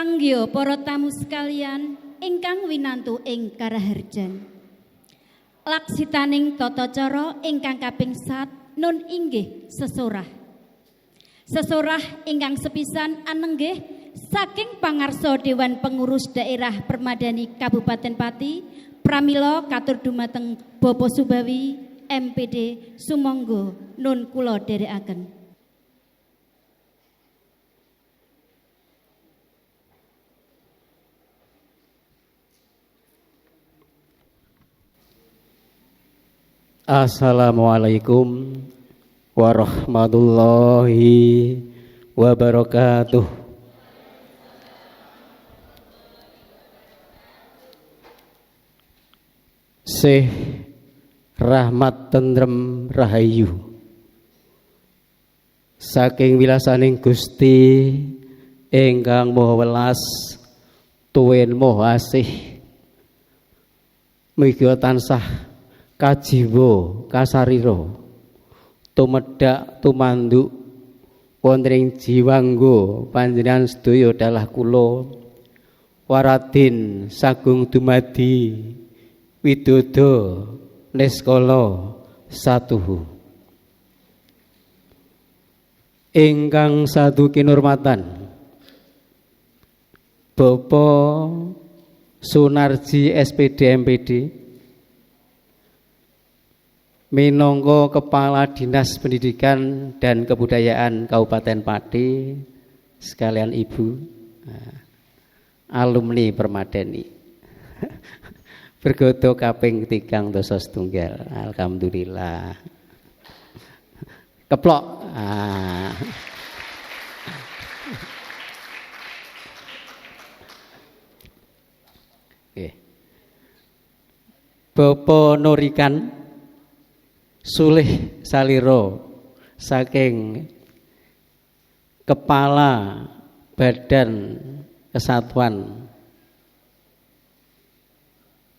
Panggya para tamu sekalian ingkang winantu ing karaharjan. Laksitaning tata cara ingkang kaping 1 nun inggih sesorah. Sesorah ingkang sepisan anenggih saking pangarsa Dewan Pengurus Daerah Permadani Kabupaten Pati pramila katur dumateng Bapak Subawi MPD sumangga nun kula dherekaken. Assalamualaikum warahmatullahi wabarakatuh. Sih rahmat tentrem rahayu saking wilasaning Gusti ingkang Maha Welas tuwin Maha Asih mugi tansah kajiwa kasarira tumedhak tumanduk wonten ing jiwangga panjenengan sedaya dalah kula waradin sagung dumadi widodo neskala satuhu ingkang satu kinurmatan Bapak Sunarji SPD MPD minangka Kepala Dinas Pendidikan dan Kebudayaan Kabupaten Pati sekalian Ibu alumni Permadani bergodo kaping 3 alhamdulillah keplok Bapak Nurikan Sulih Saliro saking Kepala Badan Kesatuan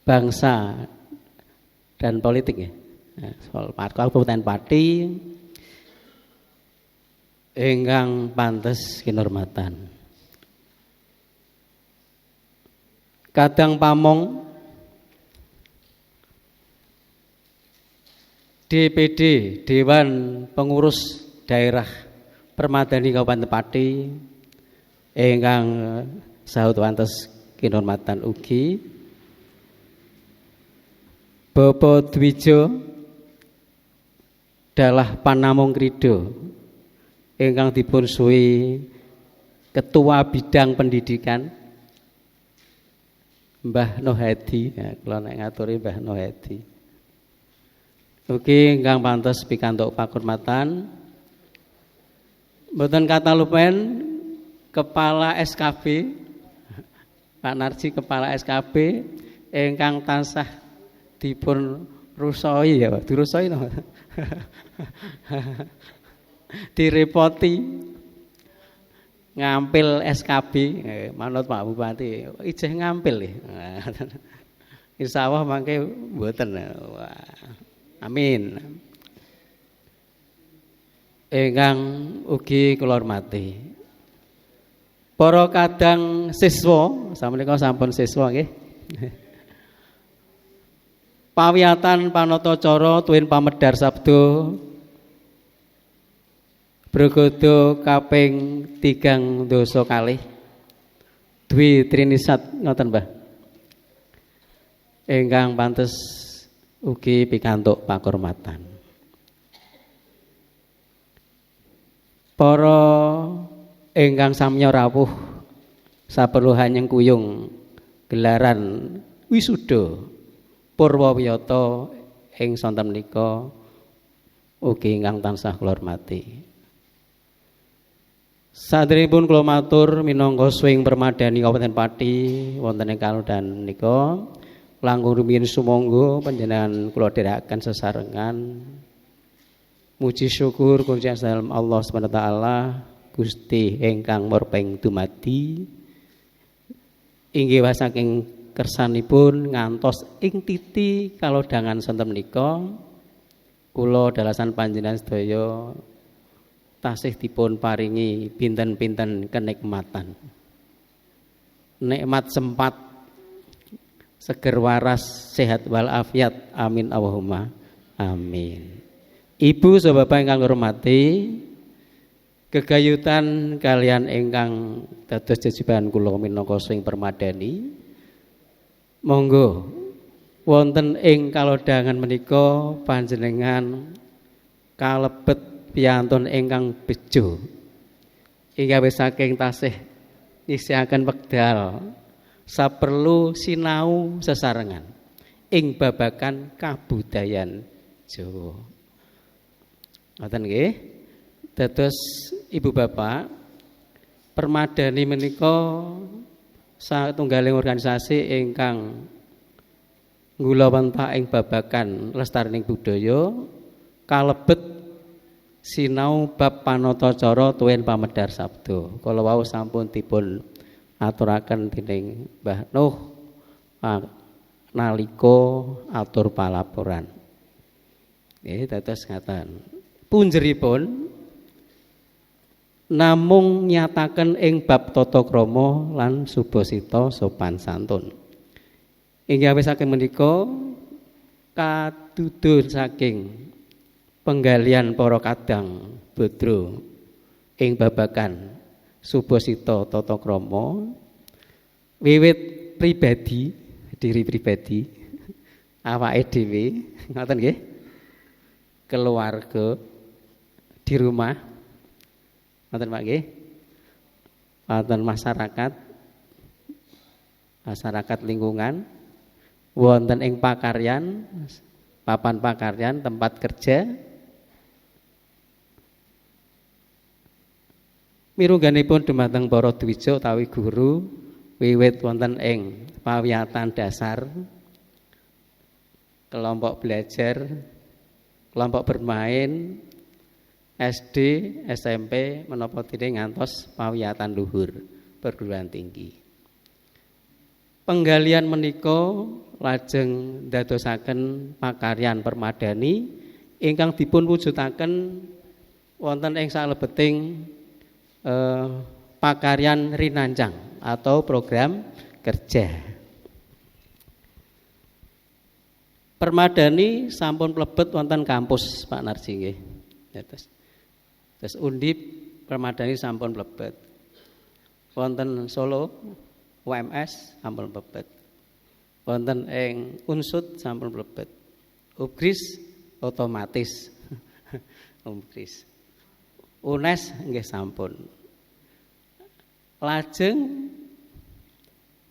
Bangsa dan Politik ya, soal Kabupaten Pati ingkang pantes kinurmatan. Kadang pamong DPD Dewan Pengurus Daerah Permadani Kabupaten Pati ingkang sahut wantes kinurmatan ugi Bapak Dwijo dalah Panamung Krido ingkang dipun suwi Ketua Bidang Pendidikan Mbah Nohedi ya, kula nek ngaturi Mbah Nohedi. Ugi ingkang pantes pikantuk pakurmatan mboten kata lupen Kepala SKB Pak Narji Kepala SKB ingkang tansah dipun rusoi ya dirusoi no. Direpoti ngampil SKB manut Pak Bupati ijeh ngampil ya. Insyaallah mangke mboten. Amin. Ingkang ugi kula hormati para kadang siswa samenika sampun siswa nggih. Pawiyatan panata cara tuwin pamedhar sabda Bregodo kaping 3 dosa kalih Dwi Trinisat ngoten Mbah. Ingkang pantes ugi pikantuk pakurmatan. Para ingkang samya rawuh saperluhanyeng kuyung gelaran wisuda Purwawiyata ing sonten menika ugi ingkang tansah kula hormati. Sadèrèngipun kula matur minangka swing Permadani Kabupaten Pati wonten ing kalodhan menika langkung rumiyin sumangga panjenengan kula dherekaken sesarengan muji syukur kunjang salam Allah Subhanahu wa taala Gusti ingkang murping dumadi inggih saking kersanipun ngantos ing titi kalodhangan sonten menika kula dalasan panjenengan sedaya tasih dipun paringi pinten-pinten kenikmatan. nikmat sempat, seger waras, sehat walafiat. Amin Allahumma amin. Ibu saha bapak ingkang hormati, gegayutan kalian ingkang dados jejiban kula minangka swing permadani, monggo wonten ing kalodhangan menika panjenengan kalebet piyantun ingkang bejo ingkang saking tasih nyisihaken wekdal saperlu sinau sesarengan ing babagan kabudayan Jawa. Ngoten nggih. Dados Ibu Bapak, Permadani menika satunggaling organisasi ingkang nggulawentah ing babagan lestarining budaya kalebet sinau bab panatacara tuwin pamedhar sabda. Kala wau sampun dipun aturaken dening Mbah Nuh nalika atur palaporan. Nggih, dados ngaten. Punjeripun namung nyataken ing bab tata krama lan subasita sopan santun. Inggih saking menika kadudun saking penggalian para kadang bodro ing babagan subasita tata krama wiwit pribadi, diri pribadi, awake dhewe, ngoten nggih. Keluarga di rumah, wonten Pak nggih. Wonten masyarakat lingkungan, wonten ing pakaryan, papan pakaryan, tempat kerja. Mirungganipun dumateng para dwija utawi guru wiwit wonten ing pawiyatan dasar, kelompok belajar, kelompok bermain, SD, SMP menapa dene ngantos pawiyatan luhur perguruan tinggi. Penggalian menika lajeng dadosaken pakaryan permadani ingkang dipun wujudaken wonten ing salebeting pakaryan rinancang atau program kerja. Permadani sampun mlebet wonten kampus Pak Narji nggih. Terus Undip Permadani sampun mlebet. Wonten Solo UMS sampun mlebet. Wonten ing Unsud sampun mlebet. Ugris otomatis. Ugris. UNES nggih sampun. Lajeng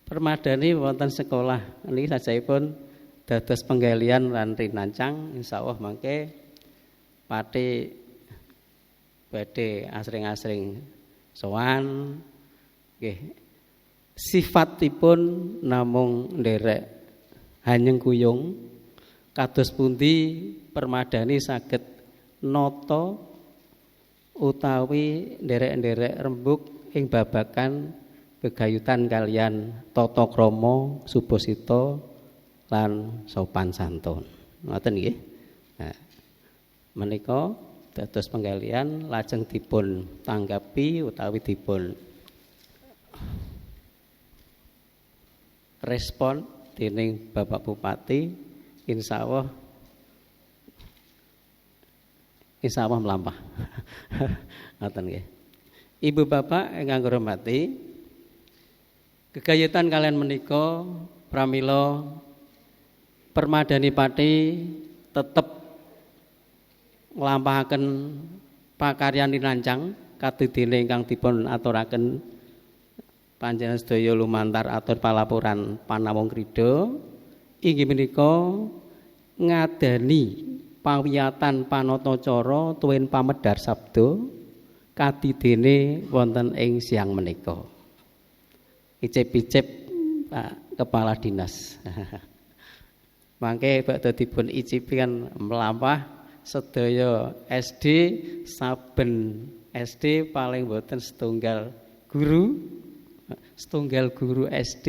Permadani wonten sekolah niki sajaipun dados penggalian lan rinancang, insyaallah mangke pati badhe asring-asring sowan nggih. Sifatipun namung nderek hanyeng kuyung kados pundi Permadani saged nata utawi nderek-nderek rembug ing babagan gegayutan kalian tata krama subasita lan sopan santun. Ngoten nggih. Nah, menika dados penggalian lajeng dipun tanggapi utawi dipun respon dening Bapak Bupati, insyaallah melampah. Ngoten nggih. Ibu bapak ingkang hormati, gegayutan kalian menika pramila Permadani Pati tetep nglampahaken pakaryan rinancang kadidene ingkang dipun aturaken panjenengan sedaya lumantar atur palaporan panawong krida inggih menika ngadani pawiyatan panatacara tuwin pamedhar sabda kadidene wonten ing siang menika. Icip-icip Pak Kepala Dinas. Mangke bakda dipun icipi kan melampah sedaya SD, saben SD paling boten setunggal guru SD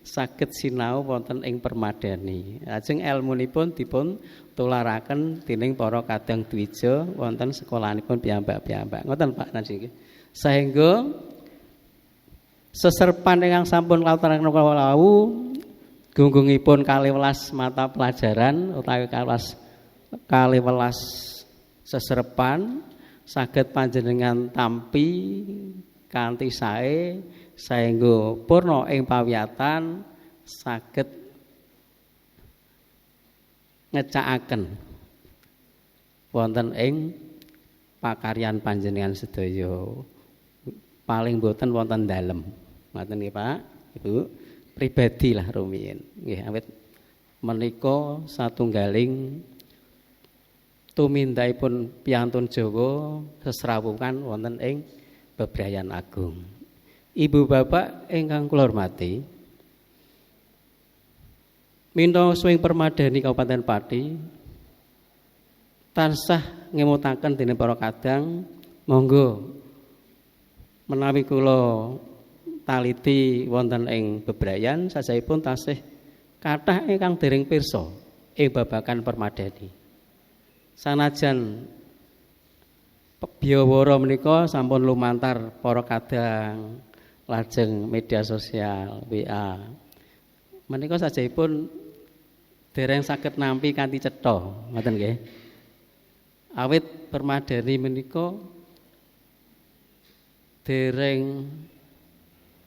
saged sinau wonten ing Permadani. Lajeng ilmunipun dipun tularaken dening para kadang dwija wonten sekolanipun piyambak-piyambak. Ngoten Pak Nansi. Saengga Seserpan ingkang sampun kalteraken wau gunggungipun 12 mata pelajaran utawi 12 seserpan saged panjenengan tampi kanthi sae saengga purna ing pawiyatan saged ngecakaken wonten ing pakaryan panjenengan sedaya paling boten wonten dalem ngoten nggih Pak Ibu pribadi lah rumiyin nggih awit menika satunggaling tumindakipun piyantun Jawa sesrawungan wonten ing Bebrayan Agung. Ibu bapak ingkang kula hormati, minangka swing permadani Kabupaten Pati tansah ngemutaken dening para kadang monggo menawi kula taliti wonten ing Bebrayan sajaipun tasih kathah ingkang dereng pirsa ing babagan permadani. Sanajan biawara menika sampun lumantar para kadang lajeng media sosial WA. Menika sajaipun dereng saged nampi kanthi cetha, ngoten nggih. Awit permadani menika dereng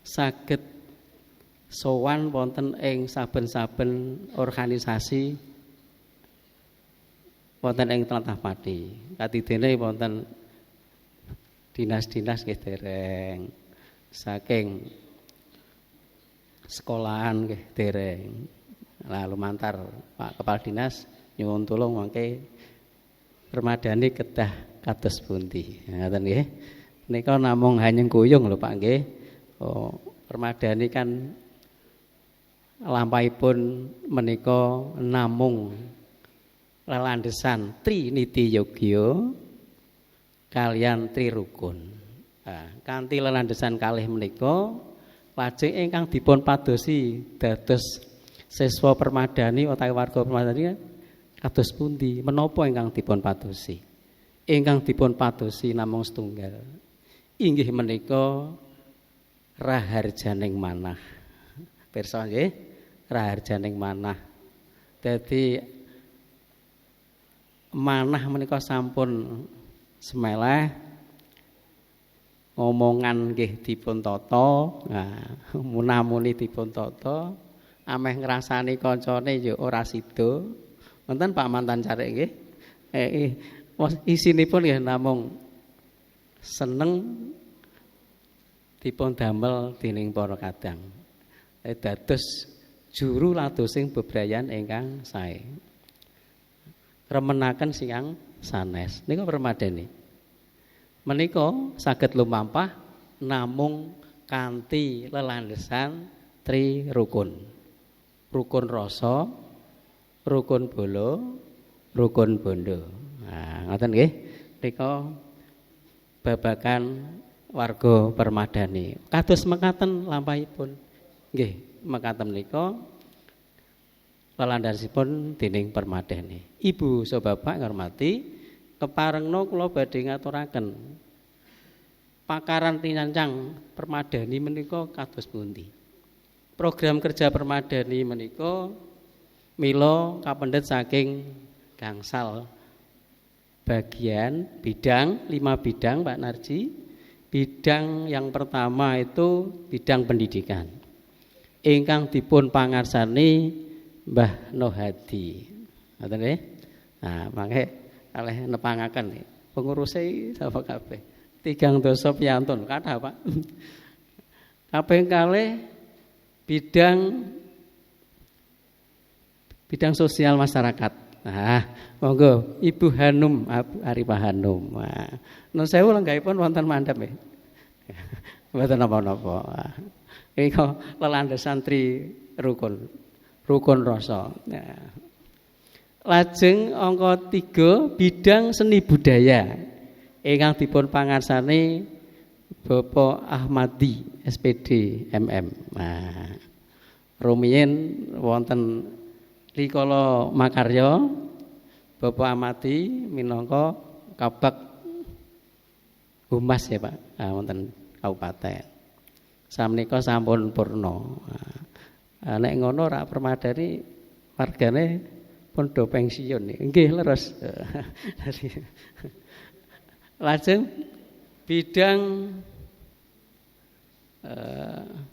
saged sowan wonten ing saben-saben organisasi wonten ing tlatah Pati. Katidene wonten dinas-dinas nggih dereng. Saking sekolahan nggih dereng. Lah lumantar Pak Kepala Dinas nyuwun tulung mangke permadani kedah kados pundi. Ngoten nggih. Nika namung hanyeng kuyung lho Pak nggih. Oh, permadani kan lampahipun menika namung lelandhesan Triniti Yogya kaliyan Tri Rukun. Kanthi lelandhesan kalih menika lajeng ingkang dipun padosi dados siswa permadani utawi warga permadani kados pundi? Menapa ingkang dipun padosi? Ingkang dipun padosi namung setunggal. Inggih menika raharjaning manah. Pirsa nggih, raharjaning manah. Dadi manah menika sampun semeleh omongan nggih dipun tata, munamuni dipun tata, ameh ngrasani kancane ya ora sida. Wonten Pak Mantan Carik nggih. Isinipun ya namung seneng dipun damel dening para kadang. Dados juru ladosing bebrayan ingkang sae. Remenaken singkang sanes. Nika permadani. Menika saged lumampah namung kanthi lelandhesan Tri Rukun. Rukun rasa, rukun bolo, rukun bondo. Nah, ngoten nggih. Nika babagan warga permadani. Kados mekaten lampahipun. Nggih, mekaten menika lelandhasipun dening permadani. Ibu so bapak ngormati, keparengno kula badhe ngaturaken pakaran tinancang permadani menika kados pundi. Program kerja permadani menika mila kapendhet saking gangsal bagian bidang 5 bidang Pak Narji. Bidang yang pertama itu bidang pendidikan. Ingkang dipun pangarsani Mbah Nohadi. Ngoten nggih. Nah, mangke kalih nepangaken penguruse sapa kabeh. 3 dasa piyantun kathah Pak. Kaping kalih bidang sosial masyarakat. Nah, monggo Ibu Hanum Arifah Hanum. Nah, nun sewu lenggahipun wonten mandhap nggih. Mboten napa-napa. Ika lelandhesan Tri Rukun. Rukun rasa. Nah. Lajeng angka 3 bidang seni budaya. Ingkang dipun pangarsani Bapak Ahmadi SPD MM. Nah, rumiyin wonten rikala makarya Bapak Ahmadi minangka Kabag Humas ya Pak, wonten kabupaten. Samenika sampun purna. Nek ngono rak permadani wargane pun do pensiun. Nggih leres. Lajeng bidang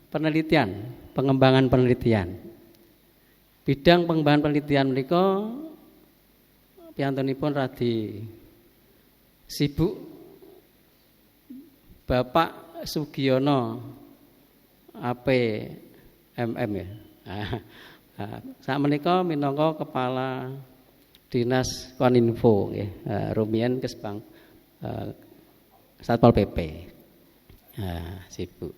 penelitian, pengembangan penelitian. Bidang pengembangan penelitian menika piyantunipun radi sibuk Bapak Sugiono APMM ya. Sakmenika minangka kepala Dinas Koninfo nggih. Rumiyin Kesbang Satpol PP. Sibuk.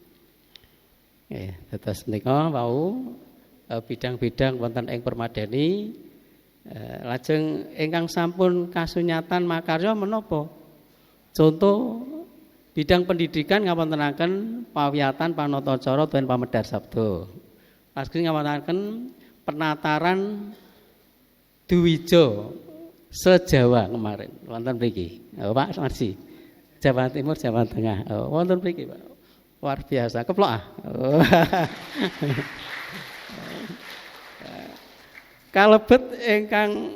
Nggih, dados menika wau bidang-bidang wonten ing Permadani. Lajeng ingkang sampun kasunyatan makarya menapa? Contoh bidang pendidikan ngawontenaken pawiyatan panatacara utawi pamedhar sabda. Lajeng ngawontenaken penataran Dwija se-Jawa kemarin wonten mriki. Pak Marsi. Jawa Timur, Jawa Tengah. Wonten mriki, Pak. Luar biasa. Keplok ah. Kalebet ingkang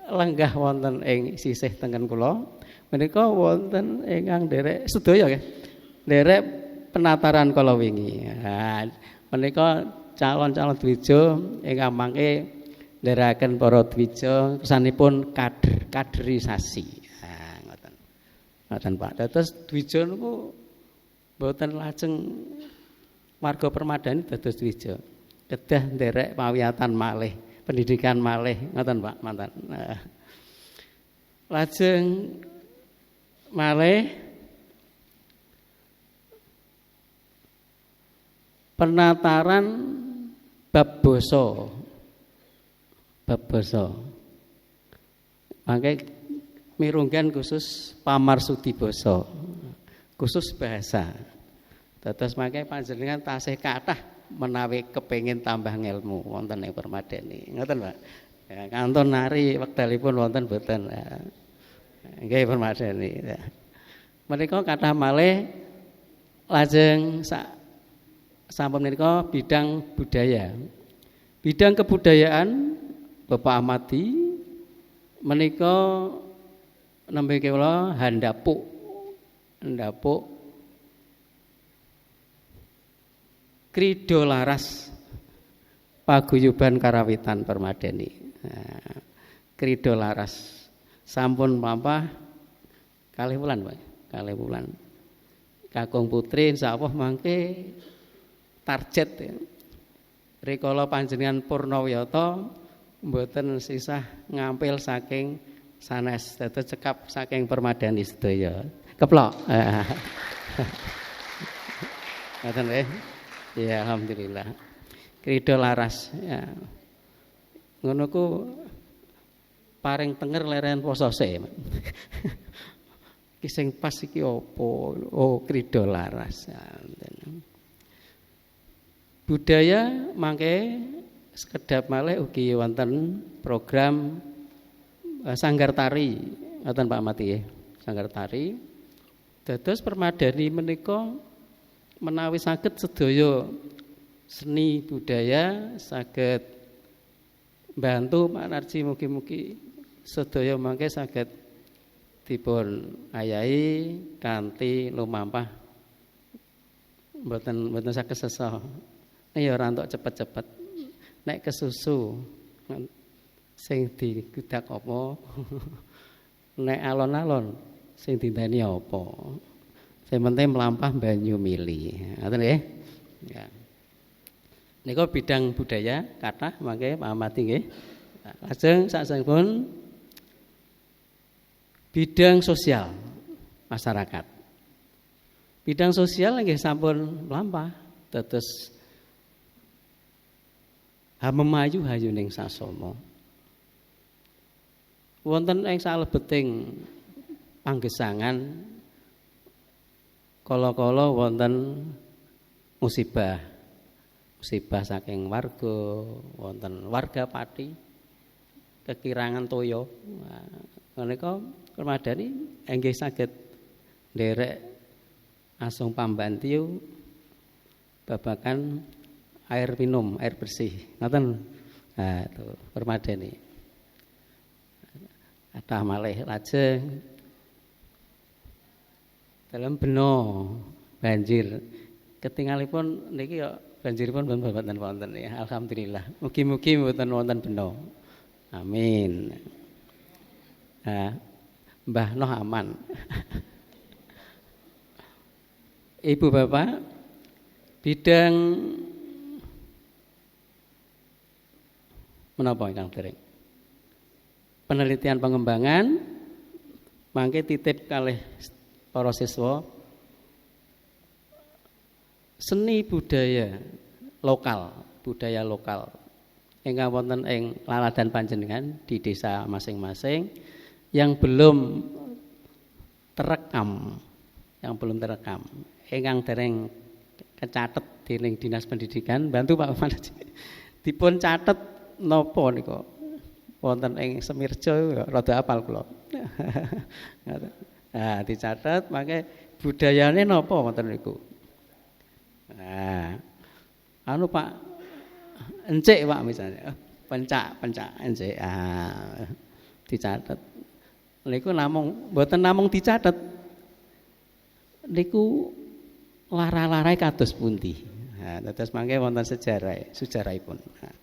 lenggah wonten ing sisih tengen kula menika wonten ingkang nderek sedaya nggih. Nderek penataran kala wingi. Menika calon-calon dwija ingkang mangke nderekaken para dwija kesanipun kaderisasi. Ngoten. Ngoten Pak. Dados dwija niku mboten lajeng warga Permadani dados dwija. Kedah nderek pawiyatan malih, pendidikan malih, ngoten Pak, mantan. Lajeng malih penataran bab basa. Bab basa. Mangke mirunggan khusus pamarsudi basa. Khusus bahasa. Dados mangke panjenengan tasih kathah menawi kepengin tambah ngelmu wonten ing Permadani. Ngoten, Pak. Ya, kantun nari wekdalipun wonten boten. Nggih Permadani. Menika kathah malih lajeng sampun menika bidang budaya. Bidang kebudayaan Bapak Amati menika nembe kula handapuk Krida Laras Paguyuban Karawitan Permadani. Krida Laras sampun mampah kalih wulan, Pak. Kalih wulan. Kakung putri insyaallah mangke target ya. Rikala panjenengan Purnawiyata mboten sisah ngampil saking sanes dados cekap saking Permadani sedaya. Keplok. Ngoten nggih. Ya alhamdulillah. Krida Laras ya. Ngono ku paring tenger leren poso sik. Ki sing pas iki apa? Oh, Krida Laras. Budaya mangke sekedap malih ugi wonten program sanggar tari, ngoten Pak Mati nggih. Sanggar tari. Dados Permadani menika menawi saged sedaya seni budaya saged bantu Pak Narji mugi-mugi sedaya mangke saged dipun ayahi kanthi lumampah mboten saged sesa. Ya ora entuk cepet-cepet. Nek kesusu sing digudak apa? Nek alon-alon sing dinteni apa? Sing penting mlampah banyu mili. Ngoten nggih. Ya. Nika bidang budaya kathah mangke Pak Amati nggih. Lajeng saksengipun bidang sosial masyarakat. Bidang sosial nggih sampun mlampah dados memayu hayuning sasama. Wonten ing salebeting panggesangan kala-kala wonten musibah saking warga, wonten warga pati kekirangan toya. Menika Permadani inggih saged nderek asung pambantiu babakan air minum, air bersih. Ngoten. Nah, itu permadani. Kathah malih lajeng dalam beno banjir. Ketingalipun niki ya banjiripun mboten wonten ya. Alhamdulillah. Mugi-mugi mboten wonten beno. Amin. Nah, Mbah Noh aman. Ibu Bapak, bidang menapa ingkang dereng? Penelitian pengembangan mangke titip kalih para siswa seni budaya lokal ingkang wonten ing laladan panjenengan di desa masing-masing yang belum terekam, ingkang dereng kecatet dening Dinas Pendidikan, bantu Pak Manajer. Dipun catet napa nika? Wonten ing Semirjo rada apal kula. Nah, dicatet mangke budayane napa wonten niku. Nah, anu Pak encik Pak misalnya, pencak encik. Dicatet. Niku mboten namung dicatet. Niku lara-larai kados pundi. Nah, dados mangke wonten sejarahipun. Nah,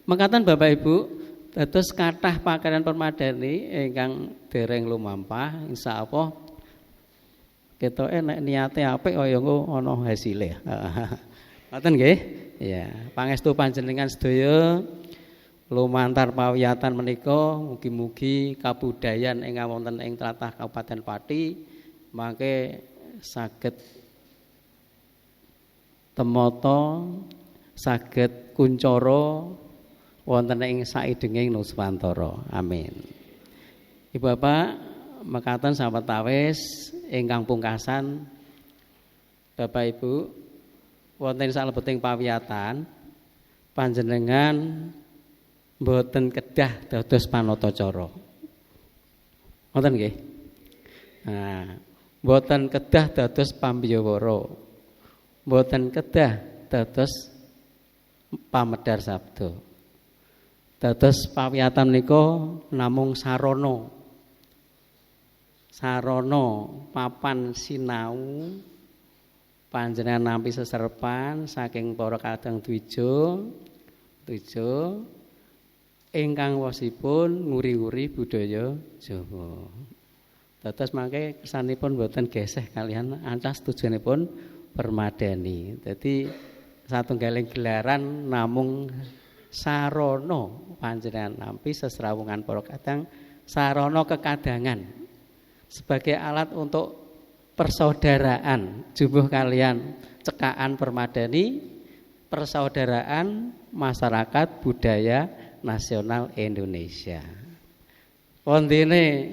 mekaten Bapak Ibu, dados kathah pakaryan permadani ingkang dereng lumampah, insyaallah ketoke nek niate apik kaya engko ana hasile. Ngoten nggih? Ya, pangestu panjenengan sedaya lumantar pawiyatan menika mugi-mugi kabudayan ingkang wonten ing tlatah Kabupaten Pati mangke saged temata, saged kuncara wonten ing saidenging Nuswantara. Amin. Ibu Bapak, mekaten sawetawis ingkang pungkasan Bapak Ibu wonten salebeting pawiyatan panjenengan mboten kedah dados panatacara. Ngoten nggih? Nah, mboten kedah dados pambiyawara. Mboten kedah dados pamedhar sabda. Dados pawiyatan menika namung sarana papan sinau panjenengan nampi seserepan saking para kadang dwija ingkang wasipun nguri-uri budaya Jawa. Dados mangke kesanipun boten geseh kalian ancas tujuanipun permadani. Dadi satunggaling gelaran namung sarana panjenengan nampi sesrawungan para kadang, sarana kekadangan sebagai alat untuk persaudaraan jumbuh kalian cekakan permadani, persaudaraan masyarakat budaya nasional Indonesia. Wondene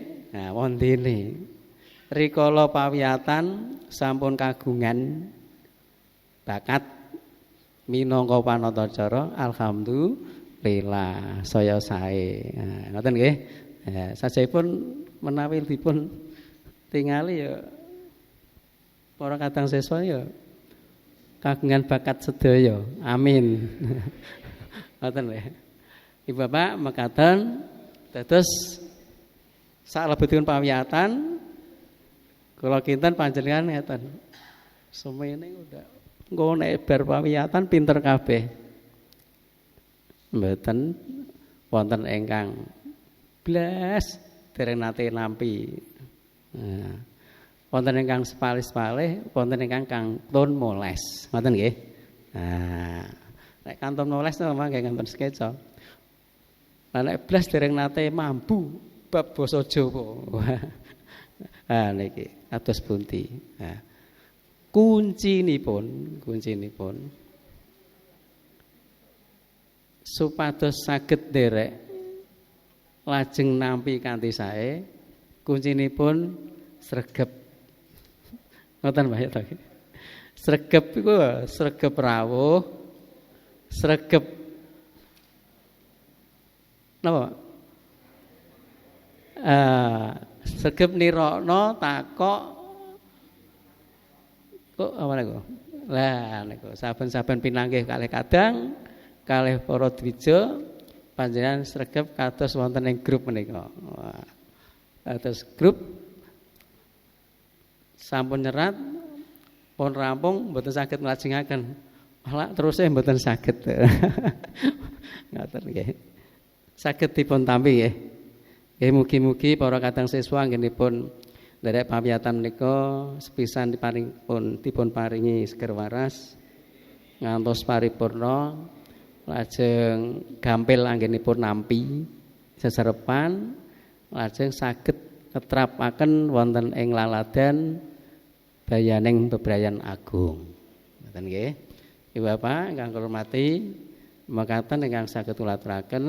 rikala pawiyatan sampun kagungan bakat minangka panatacara, alhamdulillah saya sae. Ngoten nggih. Sajaipun menawi dipun tingali ya para kadang siswa ya kagungan bakat sedaya. Amin. Ngoten nggih. Ibu Bapak mekaten dados salebetipun pawiyatan kula kinten panjenengan ngeten. Semene udah engko nek bar pawiyatan pinter kabeh. Mboten wonten ingkang blas dereng nate nampi. Nah, wonten ingkang sepalih-sepalih, wonten ingkang kantun moles. Ngoten nggih. Nah, nek kantun moles mangke kantun skeca. Lah nek blas dereng nate mampu bab basa Jawa. Ah niki atus pundi. Nah, kuncinipun supados saged nderek lajeng nampi kanthi sae, kuncinipun sregep. Ngoten Mbah ya to. Sregep iku sregep rawuh, sregep napa? Sregep nirokno takok kok apa niku? Lah niku saben-saben pinanggih kalih kadang kalih para dwija panjenengan sregep kados wonten ing grup menika. Kados grup sampun nyerat pun rampung mboten saged nglajengaken. Malah terus mboten saged. Ngaten nggih. Saged dipun tampi nggih. Nggih mugi-mugi para kadang siswa anggenipun nderek pamiyatan menika sepisan dipun paringi seger waras ngantos paripurna lajeng gampil anggenipun nampi sesarepan lajeng saged ketrapaken wonten ing laladan bayaning bebrayan agung. Ngoten nggih. Ibu Bapak ingkang kula hormati, mekaten ingkang saged kula aturaken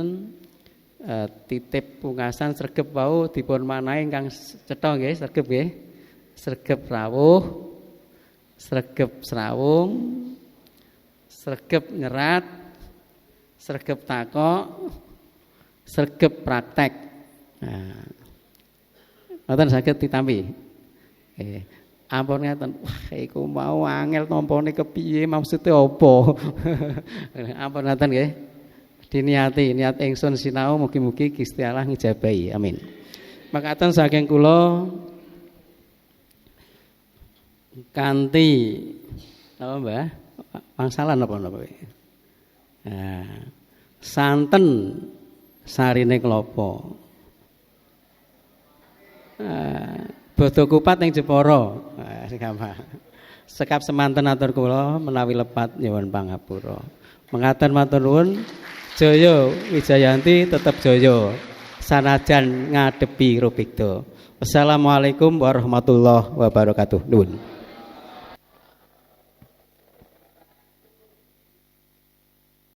titip pungkasan sregep wau dipun manahi ingkang cetha nggih, sregep nggih. Sregep rawuh, sregep srawung, sregep nyerat, sregep takok, sregep praktek. Nah, ngoten saged ditampi. Nggih. Ampun ngeten, wah iku mau angel tampane kepiye maksude apa? Ampun ngeten nggih. Diniati niat ingsun sinau mugi-mugi Gusti Allah ngijabahi. Amin. Makaten saking kula kanthi apa Mbah? Pangsalan apa napa kuwi? Nah, santen sarine klapa. Bodo kupat ing Jepara. Sekap semanten atur kula menawi lepat nyuwun pangapura. Mekaten matur nuwun. Jaya Wijayanti tetep jaya sanajan ngadepi Rubikda. Wassalamualaikum warahmatullahi wabarakatuh. Nuwun.